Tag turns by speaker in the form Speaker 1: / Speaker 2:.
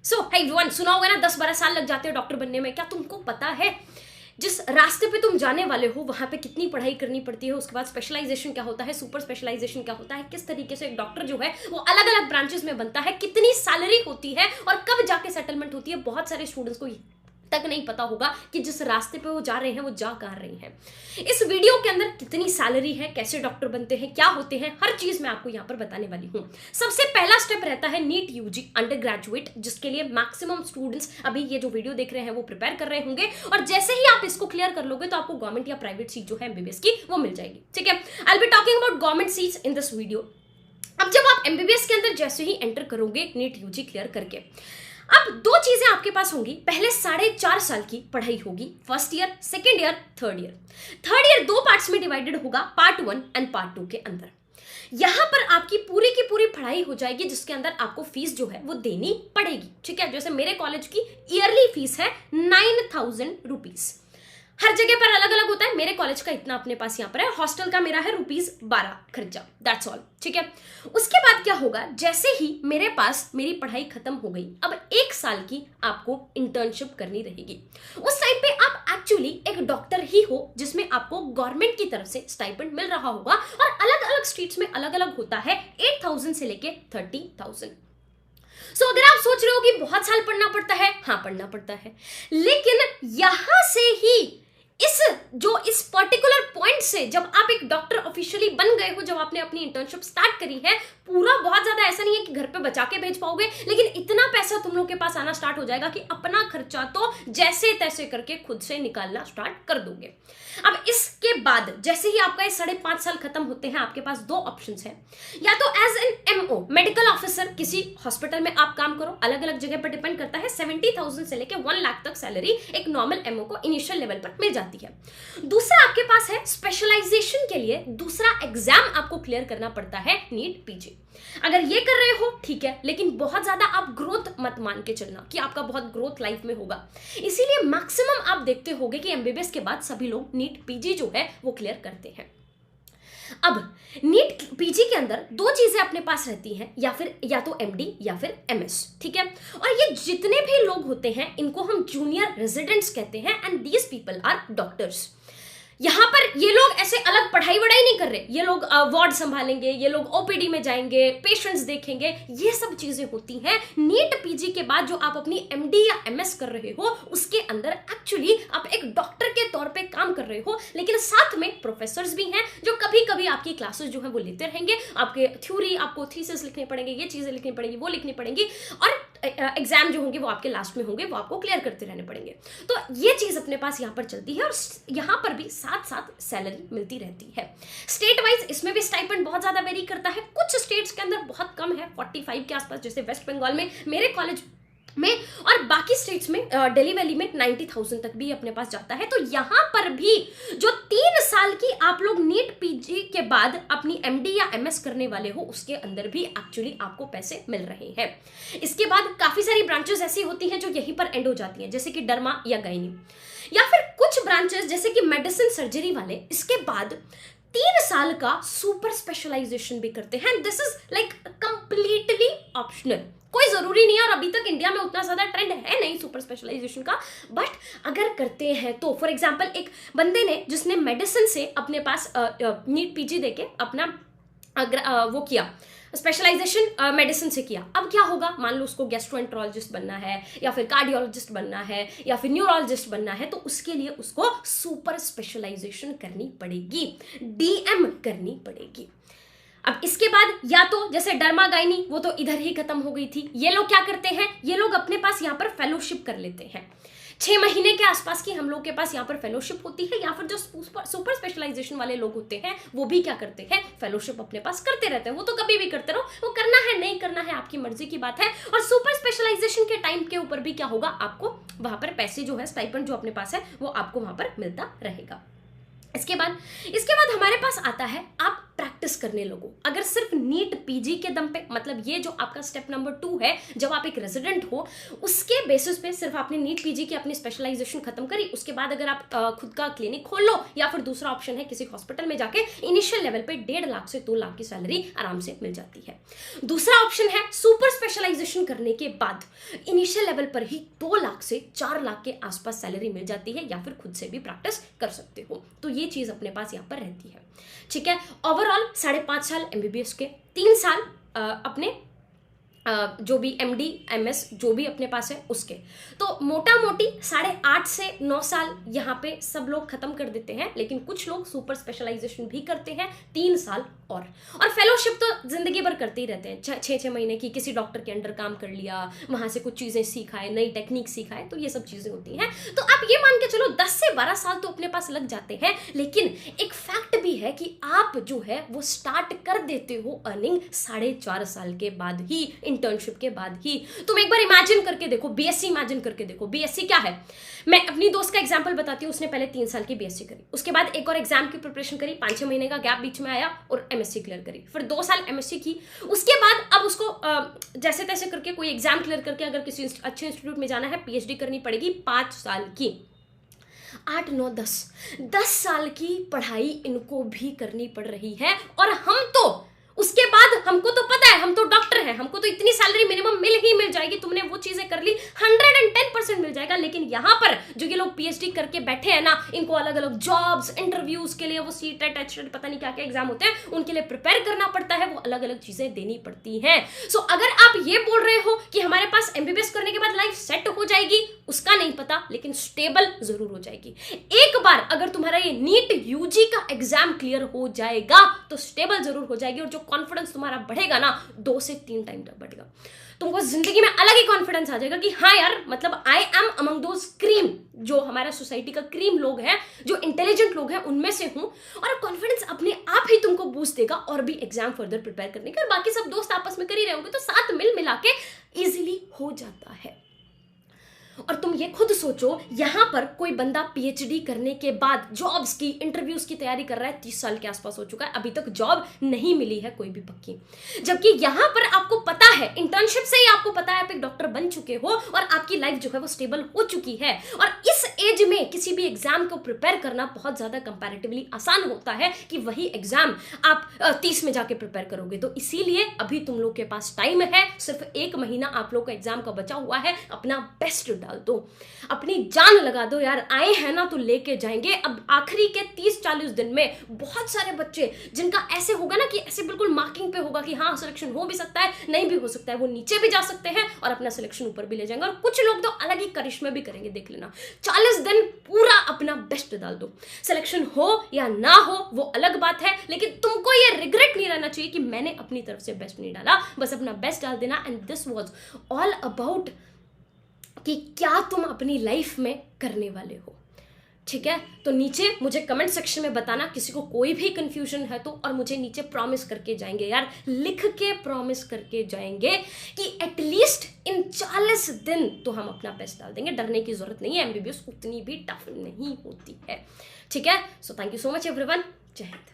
Speaker 1: सो hey everyone, सुना होगा ना 10-12 साल लग जाते हैं डॉक्टर बनने में। क्या तुमको पता है जिस रास्ते पे तुम जाने वाले हो वहां पे कितनी पढ़ाई करनी पड़ती है, उसके बाद स्पेशलाइजेशन क्या होता है, सुपर स्पेशलाइजेशन क्या होता है, किस तरीके से एक डॉक्टर जो है वो अलग अलग ब्रांचेस में बनता है, कितनी सैलरी होती है और कब जाके सेटलमेंट होती है। बहुत सारे स्टूडेंट्स को तक नहीं पता होगा कि जिस रास्ते पे वो जा रहे हैं वो जा कहाँ रहे हैं। इस वीडियो के अंदर कितनी सैलरी है, कैसे डॉक्टर बनते हैं, क्या होते हैं, हर चीज मैं आपको यहाँ पर बताने वाली हूँ। सबसे पहला स्टेप रहता है नीट यूजी अंडर ग्रेजुएट, जिसके लिए मैक्सिमम स्टूडेंट्स अभी ये जो वीडियो देख रहे हैं वो प्रिपेयर कर रहे होंगे, और जैसे ही आप इसको क्लियर कर लोगे तो आपको गवर्नमेंट या प्राइवेट सीट जो है एमबीबीएस की वो मिल जाएगी। ठीक है, I will be talking about government seats in this video. अब जब आप एमबीबीएस के अंदर जैसे ही एंटर करोगे नीट यूजी क्लियर करके, अब दो चीजें आपके पास होंगी। पहले 4.5 साल की पढ़ाई होगी, first year, second year, third year. Third year दो पार्ट्स में डिवाइडेड होगा, पार्ट 1 एंड पार्ट 2 के अंदर। यहां पर आपकी पूरी की पूरी पढ़ाई हो जाएगी, जिसके अंदर आपको फीस जो है वो देनी पड़ेगी। ठीक है, जैसे मेरे कॉलेज की ईयरली फीस है 9,000 रुपीज। हर जगह पर अलग अलग होता है, मेरे कॉलेज का इतना अपने पास यहाँ पर है। हॉस्टल का मेरा है ₹12 खर्चा, दैट्स ऑल। ठीक है, उसके बाद क्या होगा, जैसे ही मेरे पास मेरी पढ़ाई खत्म हो गई, अब 1 साल की आपको इंटर्नशिप करनी रहेगी। उस टाइम पे आप एक्चुअली एक डॉक्टर ही हो, जिसमें आपको गवर्नमेंट की तरफ से स्टाइपेंड मिल रहा होगा, और अलग अलग स्टेट्स में अलग अलग होता है, 8,000 से लेके 30,000। सो अगर आप सोच रहे हो कि बहुत साल पढ़ना पड़ता है, हाँ पढ़ना पड़ता है, लेकिन यहां से ही इस पर्टिकुलर पॉइंट से जब आप एक डॉक्टर ऑफिशियली बन गए हो, जब आपने अपनी इंटर्नशिप स्टार्ट करी है, पूरा बहुत ज्यादा ऐसा नहीं है कि घर पे बचा के भेज पाओगे, लेकिन इतना पैसा तुम लोग के पास आना स्टार्ट हो जाएगा कि अपना खर्चा तो जैसे तैसे करके खुद से निकालना स्टार्ट कर दोगे। अब इसके बाद जैसे ही आपका ये 5.5 साल खत्म होते हैं, आपके पास दो ऑप्शन है। या तो as an MO, medical officer, किसी हॉस्पिटल में आप काम करो, अलग अलग जगह पर डिपेंड करता है, 70,000 से लेके 1 लाख तक सैलरी एक नॉर्मल एमओ को इनिशियल लेवल पर मिल जाती है। दूसरा आपके पास है स्पेशलाइजेशन के लिए दूसरा एग्जाम आपको क्लियर करना पड़ता है, नीट पीजी। अगर ये कर रहे हो ठीक है, लेकिन बहुत ज्यादा आप ग्रोथ मत मान के चलना कि आपका बहुत ग्रोथ लाइफ में होगा। इसीलिए मैक्सिमम आप देखते होगे कि एमबीबीएस के बाद सभी लोग नीट पीजी जो है वो क्लियर करते हैं। अब नीट पीजी के अंदर दो चीजें अपने पास रहती हैं, या तो एमडी या फिर एमएस। ठीक है, और ये जितने भी लोग होते हैं इनको हम जूनियर रेजिडेंट्स कहते हैं, and these people are doctors. यहां पर ये लोग ऐसे अलग पढ़ाई वढ़ाई नहीं कर रहे, ये लोग वार्ड संभालेंगे, ये लोग ओपीडी में जाएंगे, पेशेंट्स देखेंगे, ये सब चीजें होती हैं। नीट पीजी के बाद जो आप अपनी एमडी या एमएस कर रहे हो, उसके अंदर एक्चुअली आप एक डॉक्टर के तौर पे काम कर रहे हो, लेकिन साथ में प्रोफेसर्स भी हैं जो कभी कभी आपकी क्लासेस जो है वो लेते रहेंगे। आपके थ्योरी, आपको थीसिस लिखने पड़ेंगे, ये चीजें लिखनी पड़ेगी, वो लिखनी पड़ेगी, और एग्जाम जो होंगे वो आपके लास्ट में होंगे, वो आपको क्लियर करते रहने पड़ेंगे। तो ये चीज अपने पास यहाँ पर चलती है, और यहाँ पर भी साथ साथ सैलरी मिलती रहती है। स्टेट वाइज इसमें भी स्टाइपेंड बहुत ज्यादा वेरी करता है, कुछ स्टेट्स के अंदर बहुत कम है, 45 के आसपास, जैसे वेस्ट बंगाल में मेरे कॉलेज में, और बाकी स्टेट्स में दिल्ली वैली में 90,000 तक भी अपने पास जाता है। तो यहां पर भी जो 3 साल की आप लोग नीट पीजी के बाद अपनी एमडी या एमएस करने वाले हो, उसके अंदर भी एक्चुअली आपको पैसे मिल रहे हैं। इसके बाद काफी सारी ब्रांचेस ऐसी होती हैं जो यहीं पर एंड हो जाती हैं, जैसे कि डर्मा या गायनी, या फिर कुछ ब्रांचेस जैसे कि मेडिसिन सर्जरी वाले इसके बाद 3 साल का सुपर स्पेशलाइजेशन भी करते हैं। This is like completely optional, कोई जरूरी नहीं है, और अभी तक इंडिया में उतना ज्यादा ट्रेंड है नहीं सुपर स्पेशलाइजेशन का, बट अगर करते हैं तो फॉर एग्जांपल एक बंदे ने जिसने मेडिसिन से अपने पास नीट पीजी देके अपना वो किया, स्पेशलाइजेशन मेडिसिन से किया, अब क्या होगा, मान लो उसको गैस्ट्रोएंटरोलॉजिस्ट बनना है, या फिर कार्डियोलॉजिस्ट बनना है, या फिर न्यूरोलॉजिस्ट बनना है, तो उसके लिए उसको सुपर स्पेशलाइजेशन करनी पड़ेगी, डीएम करनी पड़ेगी। अब इसके बाद या तो जैसे डर्मा गायनी, वो तो इधर ही खत्म हो गई थी, ये लोग क्या करते हैं, ये लोग अपने पास यहाँ पर फेलोशिप कर लेते हैं। 6 महीने के आसपास की हम लोग के पास यहाँ पर फेलोशिप होती है, या फिर जो सुपर स्पेशलाइजेशन वाले लोग होते हैं वो भी क्या करते हैं, फेलोशिप अपने पास करते रहते हैं। वो तो कभी भी करते रहो, वो करना है नहीं करना है आपकी मर्जी की बात है। और सुपर स्पेशलाइजेशन के टाइम के ऊपर भी क्या होगा, आपको वहां पर पैसे जो है, स्टाइपेंड जो अपने पास है वो आपको वहां पर मिलता रहेगा। इसके बाद हमारे पास आता है, आप प्रैक्टिस करने लगो। अगर सिर्फ नीट पीजी के दम पे, मतलब ये जो आपका स्टेप नंबर 2 है, जब आप एक रेजिडेंट हो उसके बेसिस पे सिर्फ आपने नीट पीजी की अपनी स्पेशलाइजेशन खत्म करी, उसके बाद अगर आप खुद का क्लिनिक खोल लो, या फिर दूसरा ऑप्शन है किसी हॉस्पिटल में जाके इनिशियल लेवल पे 1.5 लाख से 2 लाख की सैलरी आराम से मिल जाती है। दूसरा ऑप्शन है सुपर स्पेशलाइजेशन करने के बाद इनिशियल लेवल पर ही 2 लाख से 4 लाख के आसपास सैलरी मिल जाती है, या फिर खुद से भी प्रैक्टिस कर सकते हो। तो ये चीज अपने पास यहाँ पर रहती है, ठीक है। ओवरऑल 5.5 साल एमबीबीएस के, 3 साल अपने जो भी एमडी एमएस जो भी अपने पास है उसके, तो मोटा मोटी 8.5 से 9 साल यहाँ पे सब लोग खत्म कर देते हैं। लेकिन कुछ लोग सुपर स्पेशलाइजेशन भी करते हैं 3 साल और फेलोशिप तो जिंदगी भर करते ही रहते हैं, 6 महीने की किसी डॉक्टर के अंडर काम कर लिया, वहां से कुछ चीजें सीखाए, नई टेक्निक सीखाए, तो ये सब चीजें होती हैं। तो आप ये मान के चलो 10 से 12 साल तो अपने पास लग जाते हैं। लेकिन एक फैक्ट भी है कि आप जो है वो स्टार्ट कर देते हो अर्निंग 4.5 साल के बाद ही, इंटर्नशिप के बाद ही। तुम एक बार इमेजिन करके देखो, बीएससी इमेजिन करके देखो, बीएससी क्या है। मैं अपनी दोस्त का एग्जांपल बताती हूँ, उसने पहले 3 साल की बीएससी करी, उसके बाद एक और एग्जाम की प्रिपरेशन करी, 5-6 महीने का गैप बीच में आया और एमएससी क्लियर करी, फिर 2 साल एमएससी की, उसके बाद अब उसको जैसे तैसे करके कोई एग्जाम क्लियर करके अगर किसी अच्छे इंस्टीट्यूट में जाना है, पीएचडी करनी पड़ेगी 5 साल की, 8, 9, 10 साल की पढ़ाई इनको भी करनी पड़ रही है। और हम तो उसके बाद, हमको तो पता है, हम तो डॉक्टर हैं, हमको तो इतनी सैलरी मिनिमम मिल जाएगी, तुमने वो चीजें कर ली 110% मिल जाएगा। लेकिन यहाँ पर जो ये लोग पीएचडी करके बैठे हैं ना, इनको अलग अलग जॉब्स, इंटरव्यूज के लिए वो सीटेट एचटेट पता नहीं क्या क्या एग्जाम होते हैं, उनके लिए प्रिपेयर करना पड़ता है, वो अलग अलग चीजें देनी पड़ती हैं। सो अगर आप ये बोल रहे हो कि हमारे पास एमबीबीएस करने के बाद लाइफ सेट हो जाएगी, उसका नहीं पता, लेकिन स्टेबल जरूर हो जाएगी। एक बार अगर तुम्हारा ये नीट यूजी का एग्जाम क्लियर हो जाएगा तो स्टेबल जरूर हो जाएगी, और जो कॉन्फिडेंस तुम्हारा बढ़ेगा ना 2 से 3 टाइम तक बढ़ेगा। तुमको जिंदगी में अलग ही कॉन्फिडेंस आ जाएगा कि हाँ यार, मतलब I am among those cream, जो हमारा सोसाइटी का क्रीम लोग हैं, जो इंटेलिजेंट लोग हैं, उनमें से हूं। और कॉन्फिडेंस अपने आप ही तुमको बूस्ट देगा और भी एग्जाम फर्दर प्रिपेयर करने का। और बाकी सब दोस्त आपस में कर ही रहे होंगे, तो साथ मिला के इजीली हो जाता है। और तुम ये खुद सोचो, यहां पर कोई बंदा पीएचडी करने के बाद जॉब्स की, इंटरव्यूज की तैयारी कर रहा है, 30 साल के आसपास हो चुका है, अभी तक जॉब नहीं मिली है कोई भी पक्की। जबकि यहां पर आपको पता है, इंटर्नशिप से ही आपको पता है आप एक डॉक्टर बन चुके हो और आपकी लाइफ जो है वो स्टेबल हो चुकी है। और इस एज में किसी भी एग्जाम को प्रिपेयर करना बहुत ज्यादा कंपैरेटिवली आसान होता है कि वही एग्जाम आप 30 में जाके प्रिपेयर करोगे। तो इसीलिए अभी तुम लोग के पास टाइम है, सिर्फ 1 महीना आप लोग का एग्जाम का बचा हुआ है, अपना बेस्ट डाल दो, अपनी जान लगा दो यार, आए हैं ना तो लेके जाएंगे। अब आखिरी के 30-40 दिन में बहुत सारे बच्चे जिनका ऐसे होगा ना कि ऐसे बिल्कुल मार्किंग पे होगा कि हाँ सिलेक्शन हो भी सकता है, नहीं भी हो सकता है, वो नीचे भी जा सकते हैं और अपना सिलेक्शन ऊपर भी ले जाएंगे। और कुछ लोग तो अलग ही करिश्मे भी करेंगे, देख लेना। 40 दिन पूरा अपना बेस्ट डाल दो, सिलेक्शन हो या ना हो वो अलग बात है, लेकिन तुमको ये रिग्रेट नहीं रहना चाहिए कि मैंने अपनी तरफ से बेस्ट नहीं डाला, बस अपना बेस्ट डाल देना। And this was all about कि क्या तुम अपनी लाइफ में करने वाले हो, ठीक है। तो नीचे मुझे कमेंट सेक्शन में बताना किसी को कोई भी कंफ्यूजन है तो, और मुझे नीचे प्रॉमिस करके जाएंगे यार, लिख के प्रॉमिस करके जाएंगे कि एटलीस्ट इन 40 दिन तो हम अपना बेस्ट डाल देंगे। डरने की जरूरत नहीं है, एमबीबीएस उतनी भी टफ नहीं होती है, ठीक है। So thank you so much everyone, जय हिंद।